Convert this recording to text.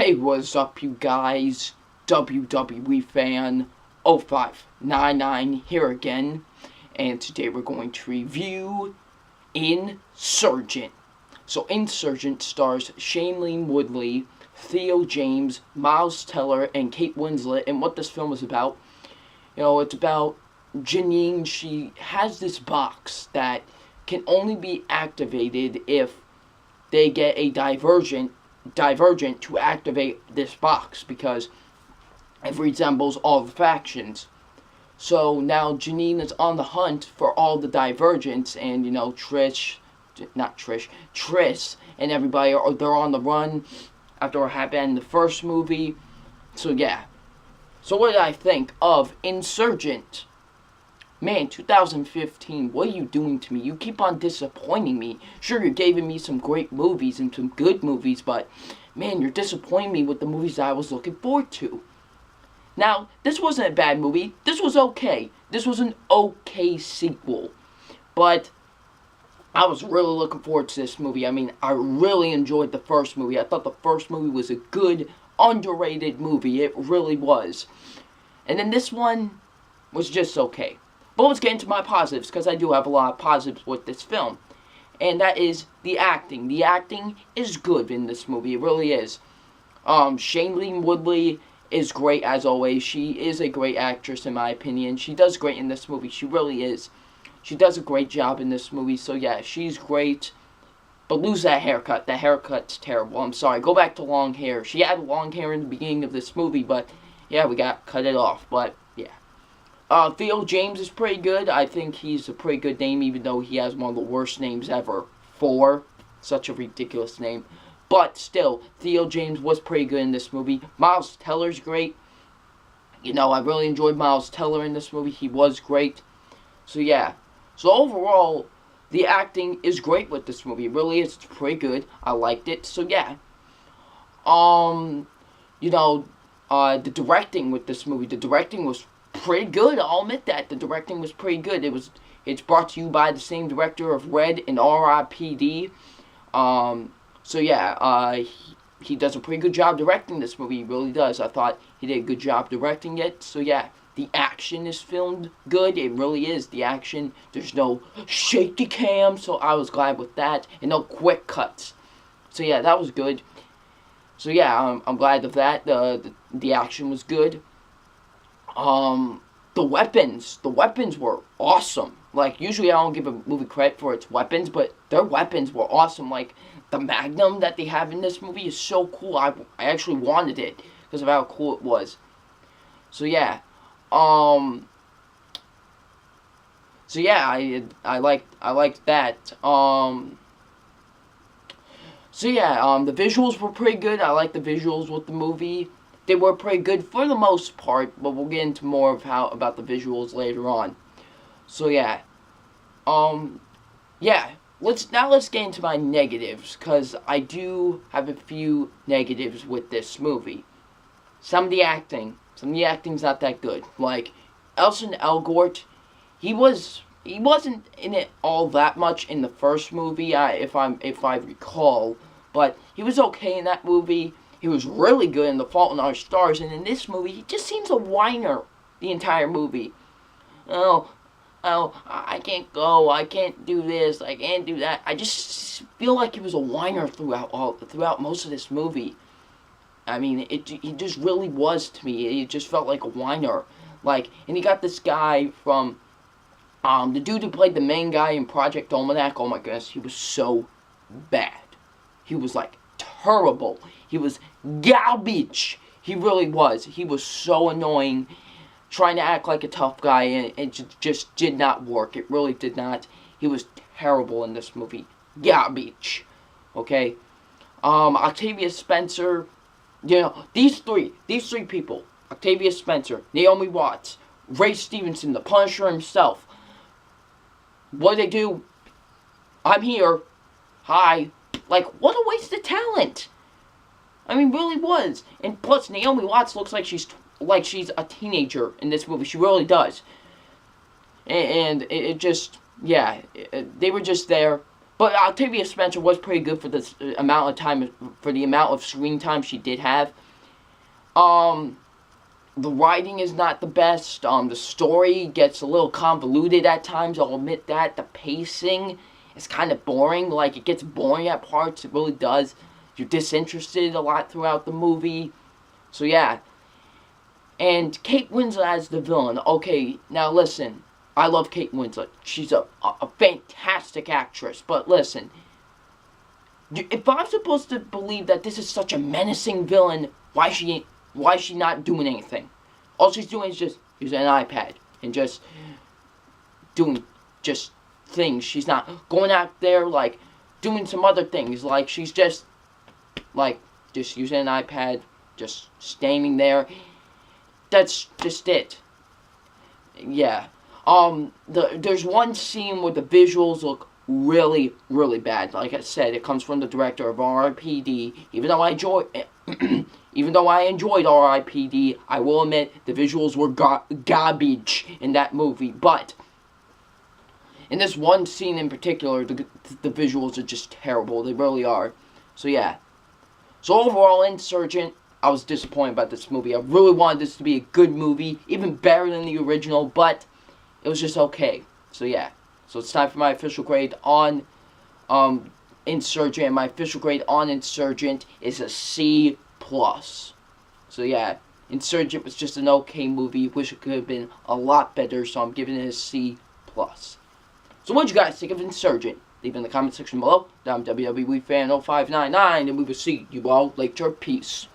Hey, what's up, you guys? WWE fan 0599 here again, and today we're going to review Insurgent. So, Insurgent stars Shailene Woodley, Theo James, Miles Teller, and Kate Winslet. And what this film is about, it's about Janine. She has this box that can only be activated if they get a divergent to activate this box, because it resembles all the factions. So now Janine is on the hunt for all the divergents, and Trish and everybody they're on the run after what happened in the first movie. So yeah. So what did I think of Insurgent? Man, 2015, what are you doing to me? You keep on disappointing me. Sure, you're giving me some great movies and some good movies, but man, you're disappointing me with the movies I was looking forward to. Now, this wasn't a bad movie. This was okay. This was an okay sequel. But I was really looking forward to this movie. I mean, I really enjoyed the first movie. I thought the first movie was a good, underrated movie. It really was. And then this one was just okay. But let's get into my positives, because I do have a lot of positives with this film. And that is the acting. The acting is good in this movie. It really is. Shailene Woodley is great, as always. She is a great actress, in my opinion. She does great in this movie. She really is. She does a great job in this movie. So, yeah, she's great. But lose that haircut. That haircut's terrible. I'm sorry. Go back to long hair. She had long hair in the beginning of this movie, but, yeah, we got to cut it off. But, yeah. Theo James is pretty good. I think he's a pretty good name, even though he has one of the worst names ever. Such a ridiculous name. But still, Theo James was pretty good in this movie. Miles Teller's great. I really enjoyed Miles Teller in this movie. He was great. So, yeah. So, overall, the acting is great with this movie. It really is. It's pretty good. I liked it. So, yeah. The directing with this movie, the directing was pretty good. I'll admit that. The directing was pretty good. It's brought to you by the same director of Red and R.I.P.D. So yeah, he does a pretty good job directing this movie. He really does. I thought he did a good job directing it. So yeah, the action is filmed good. It really is. The action, there's no shaky cam, so I was glad with that. And no quick cuts. So yeah, that was good. So yeah, I'm glad of that. The action was good. The weapons were awesome. Like, usually I don't give a movie credit for its weapons, but their weapons were awesome. Like, the Magnum that they have in this movie is so cool. I actually wanted it because of how cool it was. So yeah, I liked that. So yeah, the visuals were pretty good. I like the visuals with the movie. They were pretty good for the most part, but we'll get into more of about the visuals later on. So yeah, let's get into my negatives, because I do have a few negatives with this movie. Some of the acting's not that good. Like Ansel Elgort, he wasn't in it all that much in the first movie, if I recall, but he was okay in that movie. He was really good in The Fault in Our Stars, and in this movie, he just seems a whiner the entire movie. Oh, I can't go, I can't do this, I can't do that. I just feel like he was a whiner throughout most of this movie. I mean, he just really was to me. It just felt like a whiner. Like, and he got this guy from, the dude who played the main guy in Project Almanac. Oh my goodness, he was so bad. He was, like, terrible. He was garbage. He really was. He was so annoying, trying to act like a tough guy, and it just did not work. It really did not. He was terrible in this movie. Garbage. Okay? Octavia Spencer, these three people, Octavia Spencer, Naomi Watts, Ray Stevenson, the Punisher himself. What do they do? I'm here. Hi. Like, what a waste of talent. I mean, really was. And plus, Naomi Watts looks like she's a teenager in this movie. She really does. And it just, yeah, they were just there. But Octavia Spencer was pretty good for this amount of time, for the amount of screen time she did have. The writing is not the best. The story gets a little convoluted at times, I'll admit that. The pacing is kind of boring. Like, it gets boring at parts, it really does. You're disinterested a lot throughout the movie. So, yeah. And Kate Winslet as the villain. Okay, now listen. I love Kate Winslet. She's a fantastic actress. But listen. If I'm supposed to believe that this is such a menacing villain, why is she not doing anything? All she's doing is just using an iPad and just doing just things. She's not going out there, like, doing some other things. Like, she's just, like, just using an iPad, just standing there. That's just it. Yeah. There's one scene where the visuals look really, really bad. Like I said, it comes from the director of R.I.P.D. Even though I enjoyed R.I.P.D., I will admit the visuals were garbage in that movie. But in this one scene in particular, the visuals are just terrible. They really are. So yeah. So overall, Insurgent, I was disappointed about this movie. I really wanted this to be a good movie, even better than the original, but it was just okay. So yeah. So it's time for my official grade on Insurgent. And my official grade on Insurgent is a C+. So yeah, Insurgent was just an okay movie. Wish it could have been a lot better, so I'm giving it a C+. So what did you guys think of Insurgent? Leave in the comment section below. I'm WWE Fan 0599, and we will see you all later. Peace.